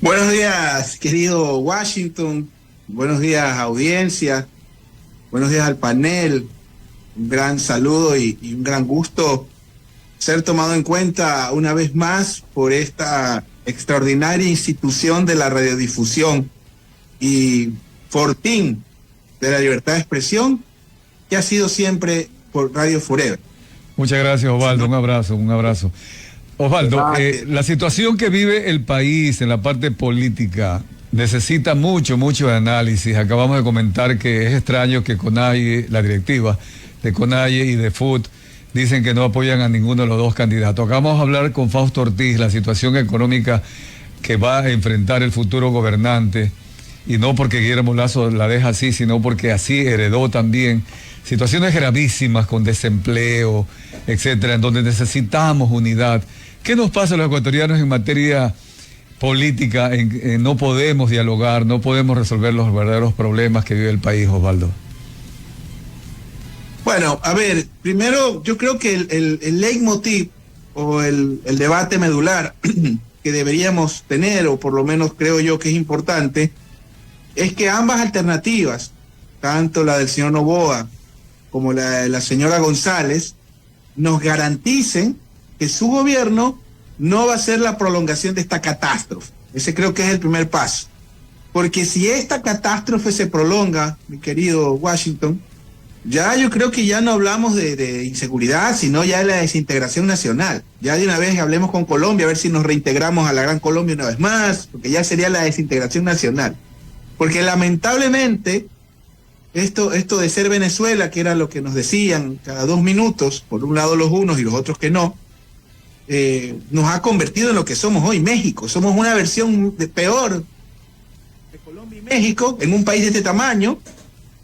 Buenos días, querido Washington. Buenos días, audiencia. Buenos días al panel. Un gran saludo y un gran gusto ser tomado en cuenta una vez más por esta extraordinaria institución de la radiodifusión y fortín de la libertad de expresión que ha sido siempre por Radio Forever. Muchas gracias, Osvaldo. Un abrazo. Osvaldo, la situación que vive el país en la parte política necesita mucho análisis. Acabamos de comentar que es extraño que CONAIE, la directiva de CONAIE y de FUT, dicen que no apoyan a ninguno de los dos candidatos. Acabamos de hablar con Fausto Ortiz, la situación económica que va a enfrentar el futuro gobernante, y no porque Guillermo Lasso la deja así, sino porque así heredó también situaciones gravísimas con desempleo, etcétera, en donde necesitamos unidad. ¿Qué nos pasa a los ecuatorianos en materia política? No podemos dialogar, no podemos resolver los verdaderos problemas que vive el país, Osvaldo. Bueno, a ver, primero yo creo que el leitmotiv o el debate medular que deberíamos tener, o por lo menos creo yo que es importante, es que ambas alternativas, tanto la del señor Noboa como la de la señora González, nos garanticen que su gobierno no va a ser la prolongación de esta catástrofe. Ese creo que es el primer paso. Porque si esta catástrofe se prolonga, mi querido Washington, ya yo creo que ya no hablamos de inseguridad, sino ya de la desintegración nacional. Ya de una vez hablemos con Colombia, a ver si nos reintegramos a la Gran Colombia una vez más, porque ya sería la desintegración nacional. Porque lamentablemente, esto de ser Venezuela, que era lo que nos decían cada 2 minutos, por un lado los unos y los otros que no, nos ha convertido en lo que somos hoy, México. Somos una versión peor de Colombia y México, en un país de este tamaño,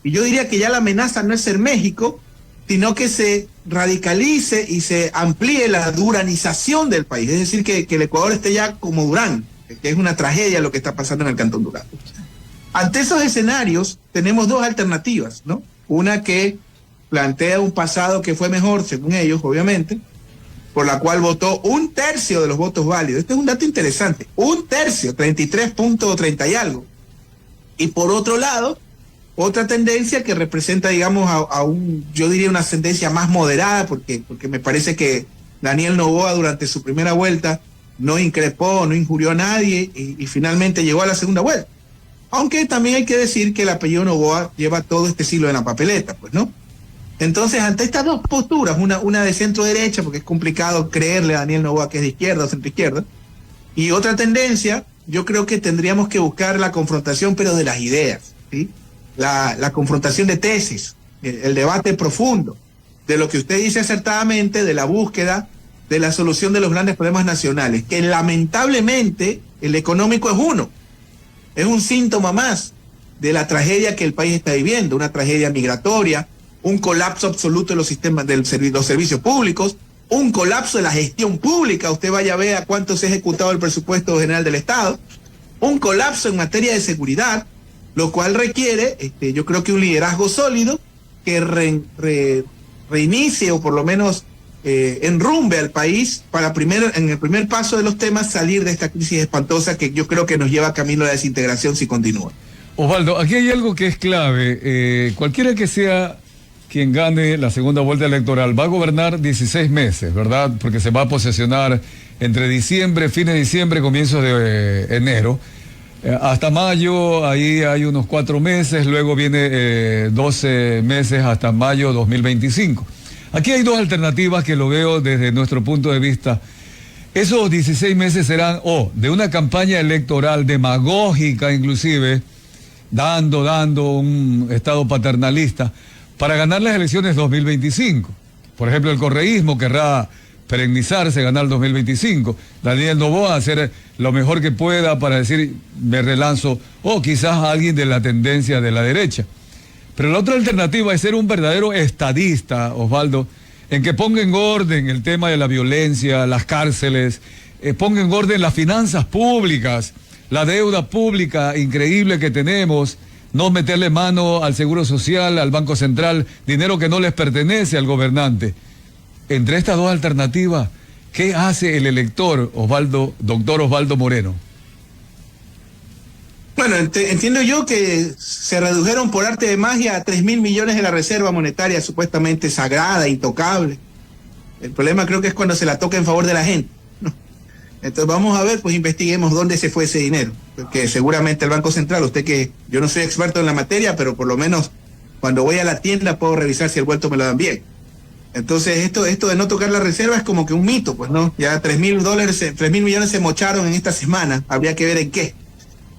y yo diría que ya la amenaza no es ser México, sino que se radicalice y se amplíe la duranización del país, es decir, que el Ecuador esté ya como Durán, que es una tragedia lo que está pasando en el Cantón Durán. Ante esos escenarios tenemos 2 alternativas, ¿no? Una que plantea un pasado que fue mejor, según ellos, obviamente, por la cual votó 1/3 de los votos válidos. Este es un dato interesante, 1/3, 33.30 y algo. Y por otro lado, otra tendencia que representa, digamos, yo diría una tendencia más moderada, porque me parece que Daniel Noboa durante su primera vuelta no increpó, no injurió a nadie y finalmente llegó a la segunda vuelta. Aunque también hay que decir que el apellido Noboa lleva todo este siglo en la papeleta, pues, ¿no? Entonces, ante estas 2 posturas, una de centro-derecha, porque es complicado creerle a Daniel Noboa que es de izquierda o centro-izquierda, y otra tendencia, yo creo que tendríamos que buscar la confrontación, pero de las ideas, ¿sí? La confrontación de tesis, el debate profundo, de lo que usted dice acertadamente, de la búsqueda de la solución de los grandes problemas nacionales, que lamentablemente el económico es uno. Es un síntoma más de la tragedia que el país está viviendo, una tragedia migratoria, un colapso absoluto de los sistemas los servicios públicos, un colapso de la gestión pública. Usted vaya a ver a cuánto se ha ejecutado el presupuesto general del Estado, un colapso en materia de seguridad, lo cual requiere, yo creo que un liderazgo sólido que reinicie o por lo menos enrumbe al país para en el primer paso de los temas salir de esta crisis espantosa que yo creo que nos lleva camino a la desintegración si continúa. Osvaldo, aquí hay algo que es clave. Cualquiera que sea quien gane la segunda vuelta electoral va a gobernar 16 meses, ¿verdad? Porque se va a posesionar entre diciembre, fines de diciembre, comienzos de enero, hasta mayo. Ahí hay unos 4 meses, luego viene 12 meses hasta mayo 2025. Aquí hay 2 alternativas que lo veo desde nuestro punto de vista. Esos 16 meses serán de una campaña electoral demagógica, inclusive, dando un estado paternalista para ganar las elecciones 2025. Por ejemplo, el correísmo querrá perennizarse, ganar el 2025. Daniel Noboa hacer lo mejor que pueda para decir, me relanzo, quizás alguien de la tendencia de la derecha. Pero la otra alternativa es ser un verdadero estadista, Osvaldo, en que ponga en orden el tema de la violencia, las cárceles, ponga en orden las finanzas públicas, la deuda pública increíble que tenemos, no meterle mano al Seguro Social, al Banco Central, dinero que no les pertenece al gobernante. Entre estas 2 alternativas, ¿Qué hace el elector doctor Osvaldo Moreno? Bueno, entiendo yo que se redujeron por arte de magia a 3.000 millones de la reserva monetaria supuestamente sagrada, intocable. El problema creo que es cuando se la toca en favor de la gente, ¿no? Entonces vamos a ver, pues investiguemos dónde se fue ese dinero, porque seguramente el Banco Central, usted que yo no soy experto en la materia, pero por lo menos cuando voy a la tienda puedo revisar si el vuelto me lo dan bien. Entonces esto de no tocar la reserva es como que un mito, pues no, ya 3.000 millones se mocharon en esta semana, habría que ver en qué,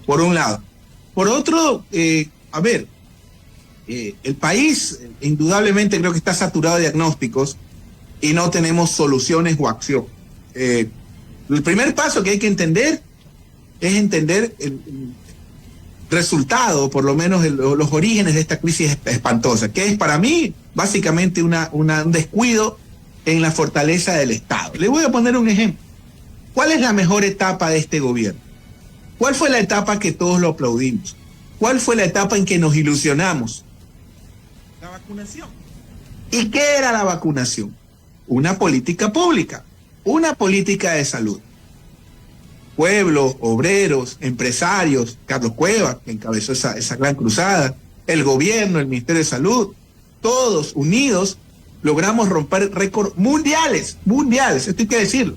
por un lado. Por otro, el país indudablemente creo que está saturado de diagnósticos y no tenemos soluciones o acción. El primer paso que hay que entender es entender el resultado, por lo menos los orígenes de esta crisis espantosa, que es para mí básicamente un descuido en la fortaleza del Estado. Le voy a poner un ejemplo. ¿Cuál es la mejor etapa de este gobierno? ¿Cuál fue la etapa que todos lo aplaudimos? ¿Cuál fue la etapa en que nos ilusionamos? La vacunación. ¿Y qué era la vacunación? Una política pública, una política de salud. Pueblos, obreros, empresarios, Carlos Cuevas, que encabezó esa gran cruzada, el gobierno, el Ministerio de Salud, todos unidos logramos romper récords mundiales, esto hay que decirlo.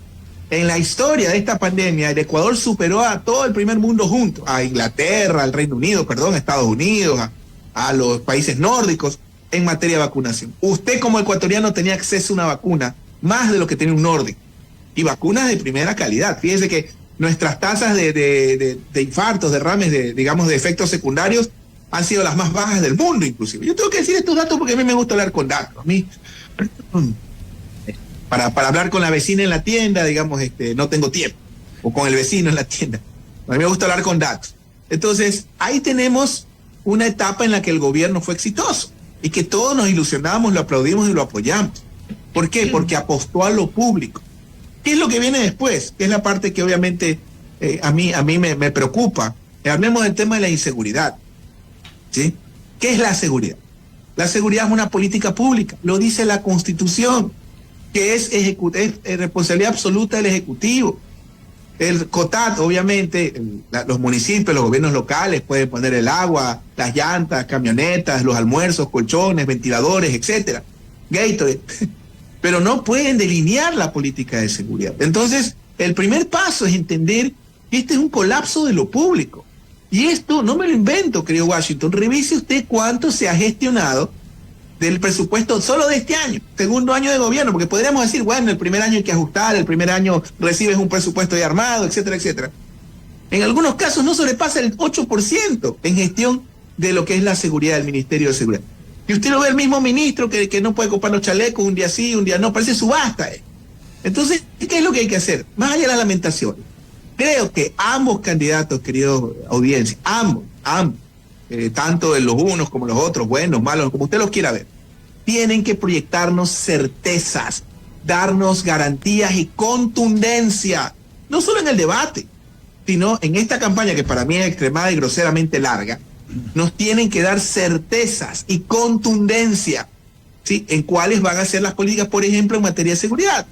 En la historia de esta pandemia, el Ecuador superó a todo el primer mundo junto, a Inglaterra, al Reino Unido, a Estados Unidos, a los países nórdicos, en materia de vacunación. Usted como ecuatoriano tenía acceso a una vacuna, más de lo que tiene un nórdico, y vacunas de primera calidad. Fíjese que nuestras tasas de infartos, derrames, de efectos secundarios, han sido las más bajas del mundo, inclusive. Yo tengo que decir estos datos porque a mí me gusta hablar con datos. A mí, para hablar con la vecina en la tienda, no tengo tiempo, o con el vecino en la tienda. A mí me gusta hablar con datos. Entonces, ahí tenemos una etapa en la que el gobierno fue exitoso y que todos nos ilusionamos, lo aplaudimos y lo apoyamos. ¿Por qué? Porque apostó a lo público. ¿Qué es lo que viene después? Que es la parte que obviamente a mí me preocupa. Hablemos del tema de la inseguridad, ¿sí? ¿Qué es la seguridad? La seguridad es una política pública, lo dice la Constitución, que es responsabilidad absoluta del Ejecutivo. El COTAD, obviamente, los municipios, los gobiernos locales pueden poner el agua, las llantas, camionetas, los almuerzos, colchones, ventiladores, etcétera, Gatorade, pero no pueden delinear la política de seguridad. Entonces, el primer paso es entender que este es un colapso de lo público. Y esto no me lo invento, querido Washington. Revise usted cuánto se ha gestionado del presupuesto solo de este año, segundo año de gobierno, porque podríamos decir, bueno, el primer año hay que ajustar, el primer año recibes un presupuesto ya armado, etcétera, etcétera. En algunos casos no sobrepasa el 8% en gestión de lo que es la seguridad del Ministerio de Seguridad. Y usted lo ve el mismo ministro que no puede comprar los chalecos un día sí, un día no, parece subasta. Entonces, ¿qué es lo que hay que hacer? Más allá de las lamentaciones. Creo que ambos candidatos, queridos audiencia, ambos, tanto de los unos como los otros, buenos, malos, como usted los quiera ver, tienen que proyectarnos certezas, darnos garantías y contundencia, no solo en el debate, sino en esta campaña que para mí es extremada y groseramente larga. Nos tienen que dar certezas y contundencia, ¿sí?, en cuáles van a ser las políticas, por ejemplo, en materia de seguridad.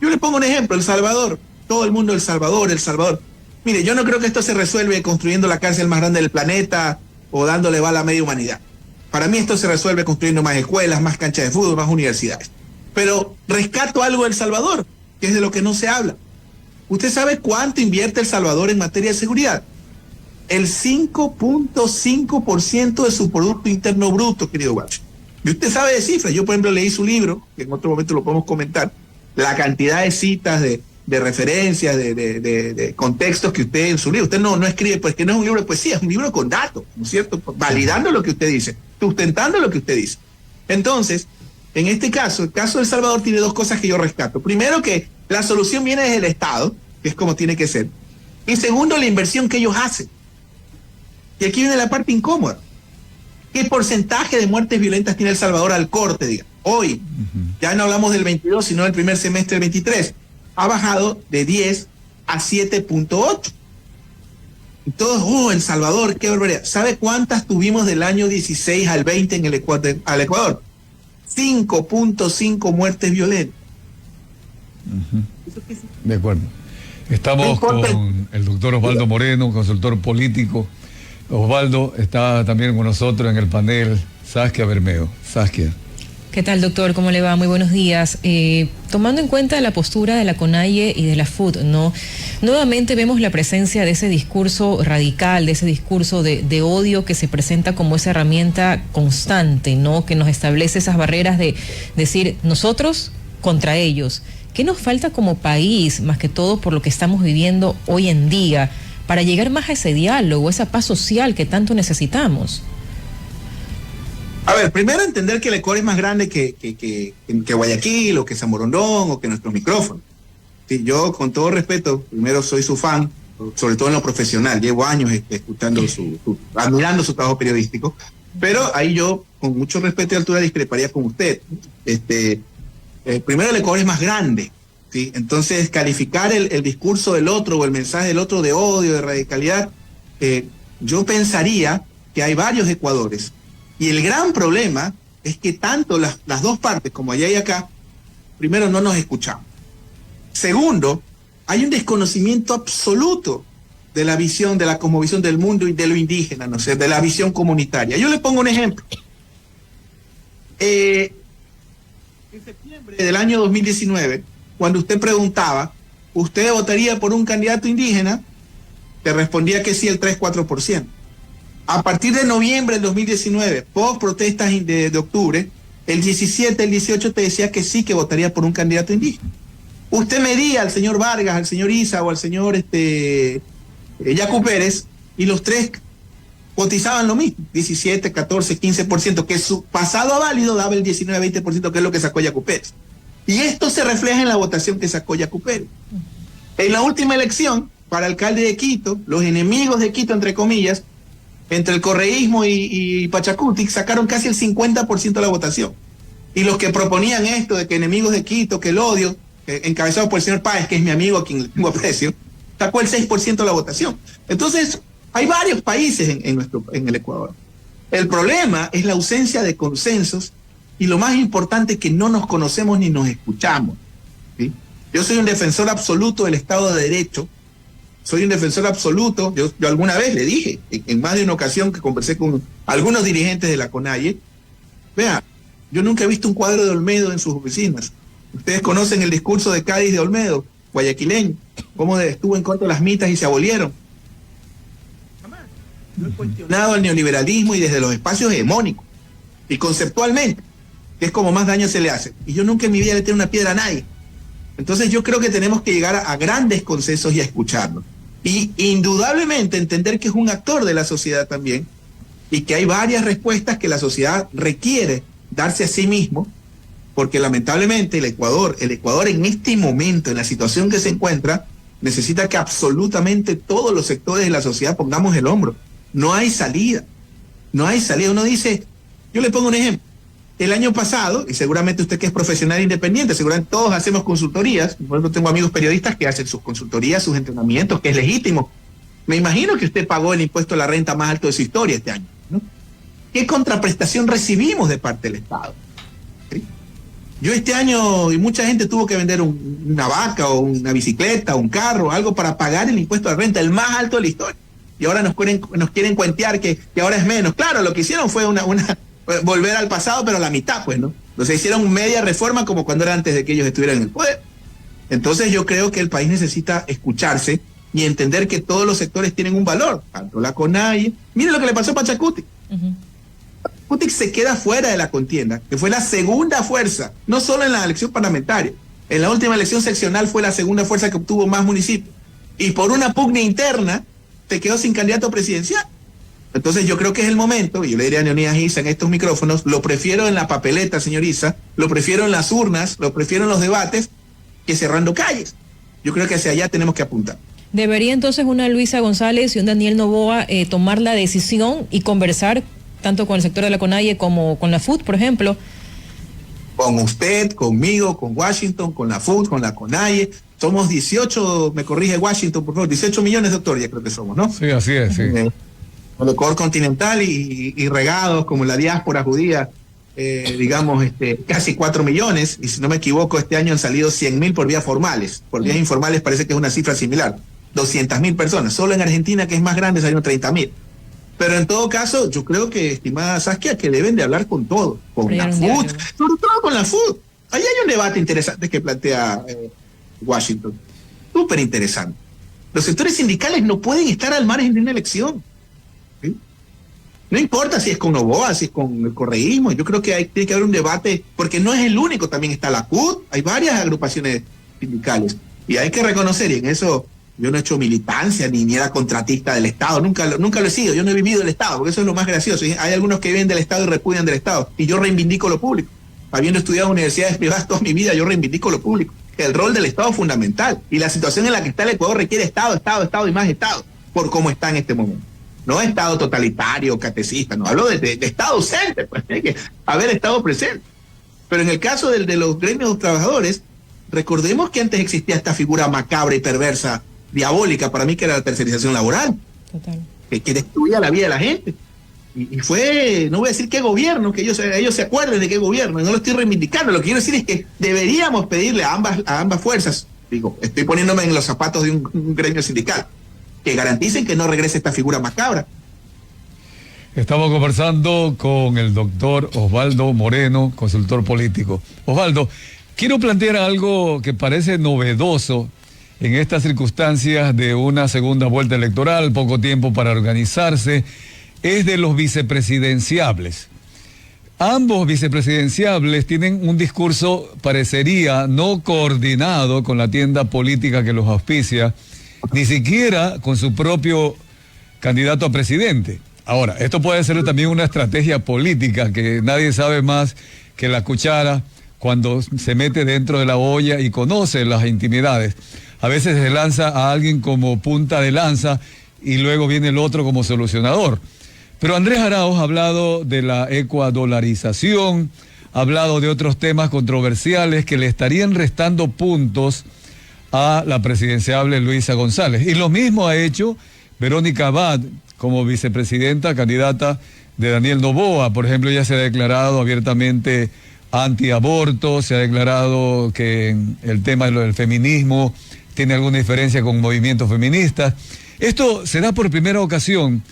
Yo le pongo un ejemplo, El Salvador, todo el mundo El Salvador. Mire, yo no creo que esto se resuelve construyendo la cárcel más grande del planeta o dándole bala a media humanidad. Para mí esto se resuelve construyendo más escuelas, más canchas de fútbol, más universidades. Pero rescato algo de El Salvador, que es de lo que no se habla. ¿Usted sabe cuánto invierte El Salvador en materia de seguridad? El 5.5% de su Producto Interno Bruto, querido Washington. Y usted sabe de cifras. Yo, por ejemplo, leí su libro, que en otro momento lo podemos comentar, la cantidad de citas, de referencias, de contextos que usted en su libro, usted no escribe, pues que no es un libro de poesía, es un libro con datos, ¿no es cierto? Validando lo que usted dice, sustentando lo que usted dice. Entonces, en este caso, el caso de El Salvador tiene dos cosas que yo rescato. Primero, que la solución viene desde el Estado, que es como tiene que ser. Y segundo, la inversión que ellos hacen. Y aquí viene la parte incómoda. ¿Qué porcentaje de muertes violentas tiene El Salvador al corte, digamos? Hoy, ya no hablamos del 22, sino del primer semestre del 23. Ha bajado de 10 a 7.8. Y todos, El Salvador, qué barbaridad. ¿Sabe cuántas tuvimos del año 16 al 20 en el Ecuador? 5.5 muertes violentas. De acuerdo. Estamos con el doctor Osvaldo Moreno, consultor político. Osvaldo está también con nosotros en el panel. Saskia Bermeo. Saskia. ¿Qué tal, doctor? ¿Cómo le va? Muy buenos días. Tomando en cuenta la postura de la CONAIE y de la FUT, ¿no? Nuevamente vemos la presencia de ese discurso radical, de ese discurso de odio que se presenta como esa herramienta constante, ¿no? Que nos establece esas barreras de decir nosotros contra ellos. ¿Qué nos falta como país, más que todo por lo que estamos viviendo hoy en día, para llegar más a ese diálogo, esa paz social que tanto necesitamos? A ver, primero entender que el Ecuador es más grande que Guayaquil o que San Borondón o que nuestros micrófonos. Sí, yo, con todo respeto, primero soy su fan, sobre todo en lo profesional. Llevo años escuchando admirando su trabajo periodístico, pero ahí yo, con mucho respeto y altura, discreparía con usted. Primero, el Ecuador es más grande, ¿sí? Entonces, calificar el discurso del otro o el mensaje del otro de odio, de radicalidad, yo pensaría que hay varios Ecuadores. Y el gran problema es que tanto las dos partes, como allá y acá, primero, no nos escuchamos. Segundo, hay un desconocimiento absoluto de la visión, de la cosmovisión del mundo y de lo indígena, ¿no sé? De la visión comunitaria. Yo le pongo un ejemplo. En septiembre del año 2019, cuando usted preguntaba, ¿usted votaría por un candidato indígena? Te respondía que sí, el 3-4%. A partir de noviembre del 2019, post protestas de octubre, el 17, el 18 te decía que sí, que votaría por un candidato indígena. Usted medía al señor Vargas, al señor Isa o al señor Yacu Pérez, y los tres cotizaban lo mismo, 17, 14, 15%, que su pasado a válido daba el 19, 20%, que es lo que sacó Yacu Pérez. Y esto se refleja en la votación que sacó Yacu Pérez. En la última elección, para alcalde de Quito, los enemigos de Quito, entre comillas, entre el correísmo y Pachacutic, sacaron casi el 50% de la votación. Y los que proponían esto de que enemigos de Quito, que el odio, encabezado por el señor Páez, que es mi amigo a quien le tengo aprecio, sacó el 6% de la votación. Entonces, hay varios países en el Ecuador. El problema es la ausencia de consensos y lo más importante, que no nos conocemos ni nos escuchamos, ¿sí? Yo soy un defensor absoluto del Estado de Derecho. Soy un defensor absoluto. Yo alguna vez le dije, en más de una ocasión que conversé con algunos dirigentes de la CONAIE, vea, yo nunca he visto un cuadro de Olmedo en sus oficinas. Ustedes conocen el discurso de Cádiz de Olmedo, guayaquileño, cómo estuvo en contra de las mitas y se abolieron. Jamás. Yo he cuestionado el neoliberalismo y desde los espacios hegemónicos y conceptualmente, que es como más daño se le hace. Y yo nunca en mi vida le tengo una piedra a nadie. Entonces yo creo que tenemos que llegar a grandes consensos y a escucharnos. Y indudablemente entender que es un actor de la sociedad también y que hay varias respuestas que la sociedad requiere darse a sí mismo, porque lamentablemente el Ecuador en este momento, en la situación que se encuentra, necesita que absolutamente todos los sectores de la sociedad pongamos el hombro. No hay salida. No hay salida. Uno dice, yo le pongo un ejemplo. El año pasado, y seguramente usted que es profesional independiente, seguramente todos hacemos consultorías. Por ejemplo, tengo amigos periodistas que hacen sus consultorías, sus entrenamientos, que es legítimo. Me imagino que usted pagó el impuesto a la renta más alto de su historia este año, ¿no? ¿Qué contraprestación recibimos de parte del Estado? ¿Sí? Yo este año, y mucha gente tuvo que vender una vaca o una bicicleta, un carro, algo para pagar el impuesto a la renta, el más alto de la historia. Y ahora nos quieren cuentear que ahora es menos. Claro, lo que hicieron fue volver al pasado, pero a la mitad, pues, ¿no? Entonces hicieron media reforma como cuando era antes de que ellos estuvieran en el poder. Entonces yo creo que el país necesita escucharse y entender que todos los sectores tienen un valor, tanto la CONAIE. Mire lo que le pasó a Pachacutic. Pachacutic se queda fuera de la contienda, que fue la segunda fuerza, no solo en la elección parlamentaria. En la última elección seccional fue la segunda fuerza que obtuvo más municipios. Y por una pugna interna, se quedó sin candidato presidencial. Entonces yo creo que es el momento, y yo le diría a Leonidas Isa en estos micrófonos, lo prefiero en la papeleta, señor Isa, lo prefiero en las urnas, lo prefiero en los debates, que cerrando calles. Yo creo que hacia allá tenemos que apuntar. ¿Debería entonces una Luisa González y un Daniel Noboa tomar la decisión y conversar tanto con el sector de la CONAIE como con la FUT, por ejemplo? Con usted, conmigo, con Washington, con la FUT, con la CONAIE. Somos 18, me corrige Washington, por favor, 18 millones, doctor, ya creo que somos, ¿no? Sí, así es, sí. Con el Ecuador continental y regados como la diáspora judía digamos, casi 4 millones, y si no me equivoco, este año han salido 100.000 por vías formales. Por vías informales parece que es una cifra similar. 200.000 personas. Solo en Argentina, que es más grande, salieron 30.000. Pero en todo caso, yo creo que, estimada Saskia, que deben de hablar con todo, con la FUT, sobre todo con la FUT. Ahí hay un debate interesante que plantea Washington. Súper interesante. Los sectores sindicales no pueden estar al margen de una elección. ¿Sí? No importa si es con Noboa, si es con el correísmo. Yo creo que tiene que haber un debate, porque no es el único, también está la CUT, hay varias agrupaciones sindicales. Y hay que reconocer, y en eso yo no he hecho militancia ni era contratista del Estado, nunca lo he sido, yo no he vivido el Estado, porque eso es lo más gracioso. Hay algunos que viven del Estado y repudian del Estado, y yo reivindico lo público. Habiendo estudiado en universidades privadas toda mi vida, yo reivindico lo público. El rol del Estado es fundamental, y la situación en la que está el Ecuador requiere Estado y más Estado, por cómo está en este momento. No Estado totalitario, catecista, no, hablo de Estado ausente, pues hay que haber Estado presente. Pero en el caso de los gremios trabajadores, recordemos que antes existía esta figura macabra y perversa, diabólica para mí, que era la tercerización laboral. Total. Que destruía la vida de la gente. Y fue, no voy a decir qué gobierno, que ellos se acuerden de qué gobierno, no lo estoy reivindicando. Lo que quiero decir es que deberíamos pedirle a ambas fuerzas, digo, estoy poniéndome en los zapatos de un gremio sindical, que garanticen que no regrese esta figura macabra. Estamos conversando con el doctor Osvaldo Moreno, consultor político. Osvaldo, quiero plantear algo que parece novedoso en estas circunstancias de una segunda vuelta electoral, poco tiempo para organizarse, es de los vicepresidenciables. Ambos vicepresidenciables tienen un discurso, parecería, no coordinado con la tienda política que los auspicia, ni siquiera con su propio candidato a presidente. Ahora, esto puede ser también una estrategia política, que nadie sabe más que la cuchara cuando se mete dentro de la olla y conoce las intimidades. A veces se lanza a alguien como punta de lanza y luego viene el otro como solucionador. Pero Andrés Arauz ha hablado de la ecuadolarización, ha hablado de otros temas controversiales que le estarían restando puntos a la presidenciable Luisa González. Y lo mismo ha hecho Verónica Abad como vicepresidenta, candidata de Daniel Noboa. Por ejemplo, ella se ha declarado abiertamente antiaborto, se ha declarado que el tema del feminismo tiene alguna diferencia con movimientos feministas. Esto se da por primera ocasión.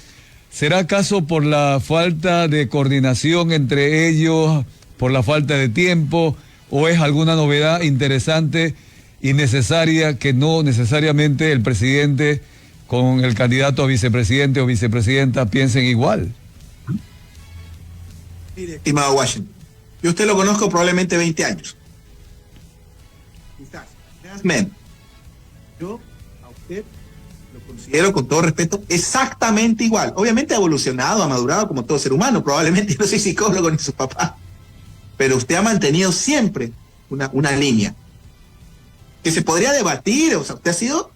¿Será acaso por la falta de coordinación entre ellos, por la falta de tiempo, o es alguna novedad interesante y necesaria que no necesariamente el presidente con el candidato a vicepresidente o vicepresidenta piensen igual? Mire, estimado Washington, yo usted lo conozco probablemente 20 años. Quizás menos. Yo a usted lo considero, con todo respeto, exactamente igual. Obviamente ha evolucionado, ha madurado como todo ser humano, probablemente no soy psicólogo ni su papá, pero usted ha mantenido siempre una línea que se podría debatir. O sea, usted ha sido,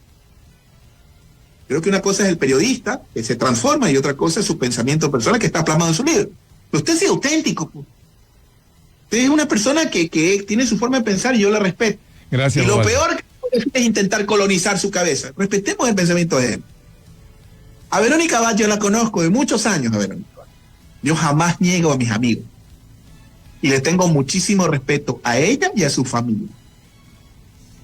creo que una cosa es el periodista que se transforma y otra cosa es su pensamiento personal que está plasmado en su libro. Pero usted ha sido auténtico. Usted es una persona que tiene su forma de pensar y yo la respeto. Gracias. Y lo peor es intentar colonizar su cabeza. Respetemos el pensamiento de él. A Verónica Abad yo la conozco de muchos años, a Verónica Abad. Yo jamás niego a mis amigos. Y le tengo muchísimo respeto a ella y a su familia.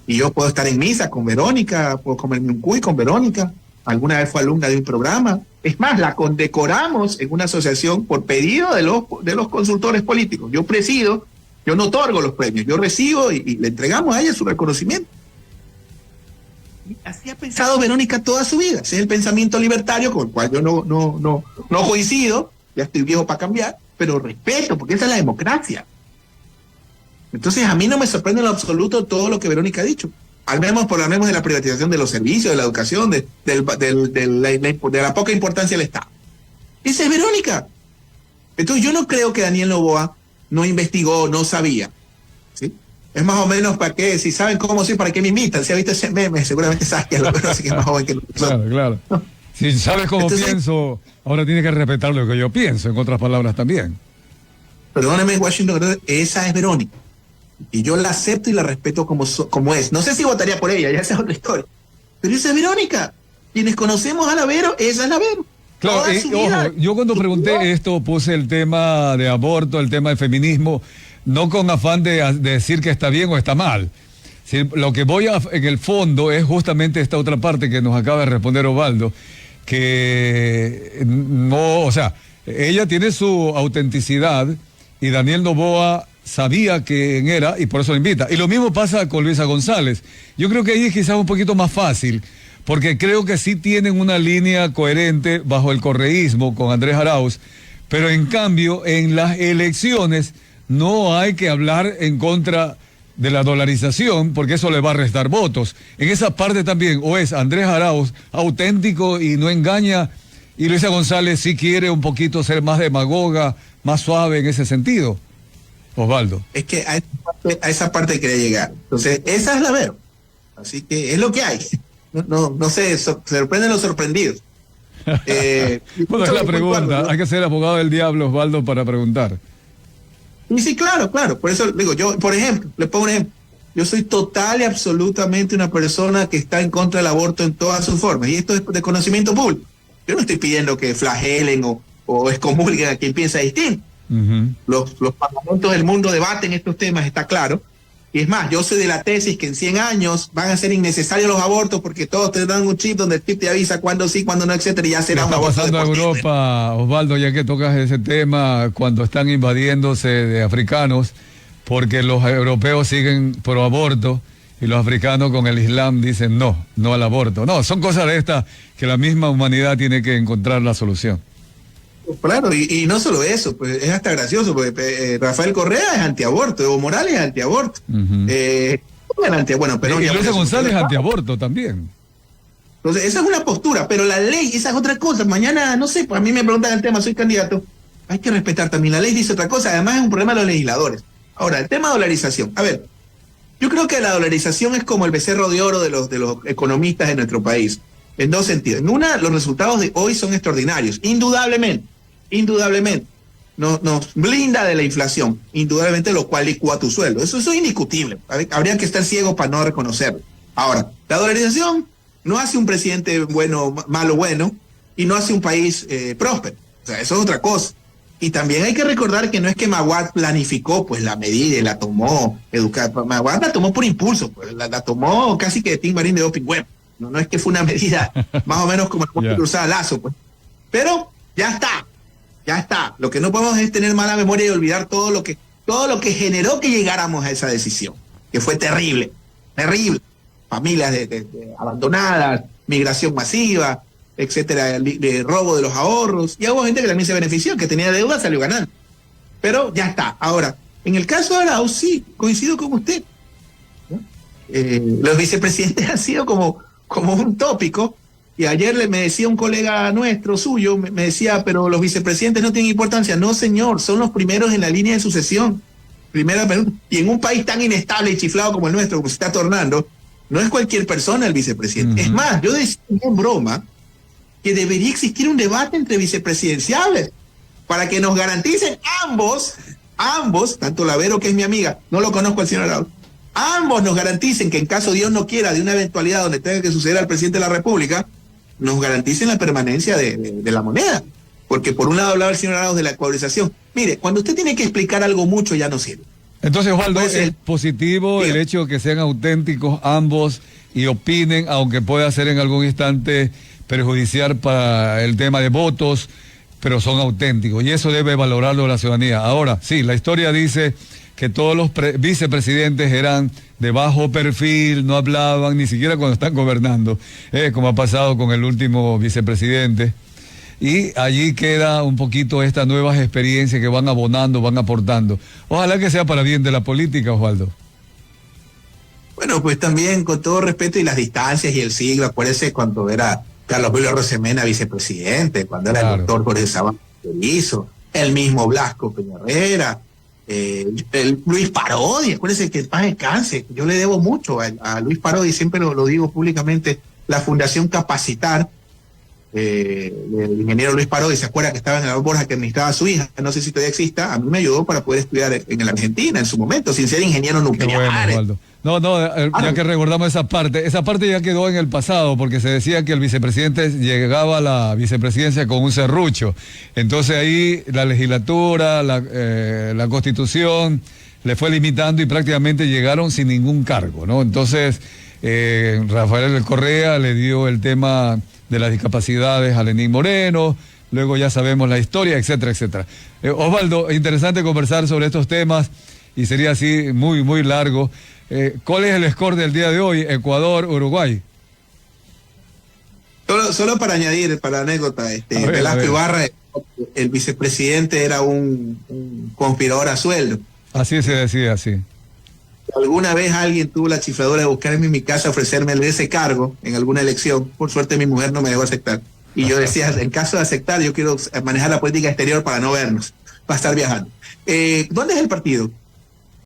Y yo puedo estar en misa con Verónica, puedo comerme un cuy con Verónica. Alguna vez fue alumna de un programa. Es más, la condecoramos en una asociación por pedido de los consultores políticos. Yo presido, yo no otorgo los premios, yo recibo y le entregamos a ella su reconocimiento. Y así ha pensado Verónica toda su vida. Ese es el pensamiento libertario con el cual yo no coincido. Ya estoy viejo para cambiar, pero respeto, porque esa es la democracia. Entonces a mí no me sorprende en lo absoluto todo lo que Verónica ha dicho. Hablemos de la privatización de los servicios, de la educación, de la poca importancia del Estado. Esa es Verónica. Entonces yo no creo que Daniel Noboa no investigó, no sabía. ¿Sí? Es más o menos para qué, si saben cómo soy, para qué me imitan. Si ha visto ese meme, seguramente sabes que lo así que es más joven que nosotros. Claro. ¿No? Si sabes cómo pienso, ahora tienes que respetar lo que yo pienso, en otras palabras también. Perdóneme, Washington, esa es Verónica. Y yo la acepto y la respeto como es. No sé si votaría por ella, ya esa es otra historia. Pero esa es Verónica. Quienes conocemos a la Vero, esa es la Vero. Claro, toda su vida. ojo, yo cuando pregunté esto puse el tema de aborto, el tema de feminismo, no con afán de decir que está bien o está mal. Sí, lo que en el fondo es justamente esta otra parte que nos acaba de responder Osvaldo, que no, o sea, ella tiene su autenticidad y Daniel Noboa sabía quién era y por eso lo invita. Y lo mismo pasa con Luisa González. Yo creo que ahí es quizás un poquito más fácil, porque creo que sí tienen una línea coherente bajo el correísmo con Andrés Arauz, pero en cambio en las elecciones no hay que hablar en contra de la dolarización, porque eso le va a restar votos. En esa parte también, o es Andrés Arauz auténtico y no engaña, y Luisa González sí quiere un poquito ser más demagoga, más suave en ese sentido. Osvaldo. Es que a esa parte quería llegar. Entonces, esa es la verdad. Así que es lo que hay. No sé, sorprenden los sorprendidos. Bueno, es la pregunta. Hay que ser abogado del diablo, Osvaldo, para preguntar. Y sí, claro. Por eso digo, yo, por ejemplo, le pongo un ejemplo. Yo soy total y absolutamente una persona que está en contra del aborto en todas sus formas. Y esto es de conocimiento público. Yo no estoy pidiendo que flagelen o excomulguen a quien piensa distinto. Uh-huh. Los parlamentos del mundo debaten estos temas, está claro. Y es más, yo soy de la tesis que en 100 años van a ser innecesarios los abortos porque todos tendrán un chip donde el chip te avisa cuándo sí, cuándo no, etcétera, y ya será un aborto. Está pasando a Europa, Osvaldo, ya que tocas ese tema, cuando están invadiéndose de africanos, porque los europeos siguen pro aborto y los africanos con el Islam dicen no al aborto. No, son cosas de estas que la misma humanidad tiene que encontrar la solución. Claro, y no solo eso, pues es hasta gracioso, porque Rafael Correa es antiaborto, Evo Morales es antiaborto. Uh-huh. Bueno, pero y Luisa González es antiaborto también. Entonces, esa es una postura, pero la ley, esa es otra cosa. Mañana, no sé, pues a mí me preguntan el tema, soy candidato. Hay que respetar también, la ley dice otra cosa, además es un problema de los legisladores. Ahora, el tema de dolarización. A ver, yo creo que la dolarización es como el becerro de oro de los economistas de nuestro país, en dos sentidos. En una, los resultados de hoy son extraordinarios, indudablemente. Nos blinda de la inflación, indudablemente, lo cual licúa tu sueldo. Eso es indiscutible. Habría que estar ciegos para no reconocerlo. Ahora, la dolarización no hace un presidente bueno, y no hace un país próspero. O sea, eso es otra cosa. Y también hay que recordar que no es que Maguad planificó pues la medida y la tomó, Maguad la tomó por impulso, pues, la tomó casi que de Tim Marín de Doping Web. No es que fue una medida más o menos como el cruzada Lazo, pues. Pero ya está. Lo que no podemos es tener mala memoria y olvidar todo lo que generó que llegáramos a esa decisión, que fue terrible. Familias abandonadas, migración masiva, etcétera, de robo de los ahorros, y hubo gente que también se benefició, que tenía deuda, salió ganando. Pero ya está. Ahora, en el caso de Arauz, sí, coincido con usted. Los vicepresidentes han sido como un tópico. Y ayer me decía un colega nuestro, suyo, me decía, pero los vicepresidentes no tienen importancia. No, señor, son los primeros en la línea de sucesión. Primera pregunta. Y en un país tan inestable y chiflado como el nuestro, como se está tornando, no es cualquier persona el vicepresidente. Uh-huh. Es más, yo decía en broma que debería existir un debate entre vicepresidenciales para que nos garanticen ambos, tanto Lavero, que es mi amiga, no lo conozco al señor Arauz, ambos nos garanticen que en caso Dios no quiera de una eventualidad donde tenga que suceder al presidente de la República, nos garanticen la permanencia de la moneda. Porque por un lado hablaba el señor Arauz de la actualización. Mire, cuando usted tiene que explicar algo mucho ya no sirve. Entonces, Osvaldo, es positivo el hecho de que sean auténticos ambos y opinen, aunque pueda ser en algún instante perjudicial para el tema de votos, pero son auténticos y eso debe valorarlo la ciudadanía. Ahora, sí, la historia dice que todos los vicepresidentes eran de bajo perfil, no hablaban ni siquiera cuando están gobernando, como ha pasado con el último vicepresidente. Y allí queda un poquito estas nuevas experiencias que van abonando, van aportando. Ojalá que sea para bien de la política, Osvaldo. Bueno, pues también con todo respeto y las distancias y el siglo, acuérdese cuando era Carlos Julio Rosemena vicepresidente, cuando era el doctor Jorge Sabán hizo, el mismo Blasco Peñarrera, el Luis Parodi, acuérdese que en paz descanse, yo le debo mucho a Luis Parodi, siempre lo digo públicamente, la Fundación Capacitar, el ingeniero Luis Parodi, se acuerda que estaba en la Borja que administraba a su hija, no sé si todavía exista, a mí me ayudó para poder estudiar en la Argentina en su momento, sin ser ingeniero Qué nuclear. bueno, Osvaldo. Ya que recordamos esa parte ya quedó en el pasado, porque se decía que el vicepresidente llegaba a la vicepresidencia con un serrucho. Entonces ahí la legislatura, la Constitución le fue limitando y prácticamente llegaron sin ningún cargo, ¿no? Entonces Rafael Correa le dio el tema de las discapacidades a Lenín Moreno, luego ya sabemos la historia, etcétera, etcétera. Osvaldo, interesante conversar sobre estos temas y sería así muy, muy largo. ¿Cuál es el score del día de hoy? Ecuador, Uruguay. Solo para añadir, para anécdota, Velasco Ibarra, el vicepresidente, era un conspirador a sueldo. Así se decía, sí. Alguna vez alguien tuvo la chifladura de buscarme en mi casa, ofrecerme ese cargo en alguna elección. Por suerte mi mujer no me dejó aceptar. Y yo decía, en caso de aceptar, yo quiero manejar la política exterior para no vernos, para estar viajando. ¿Dónde es el partido?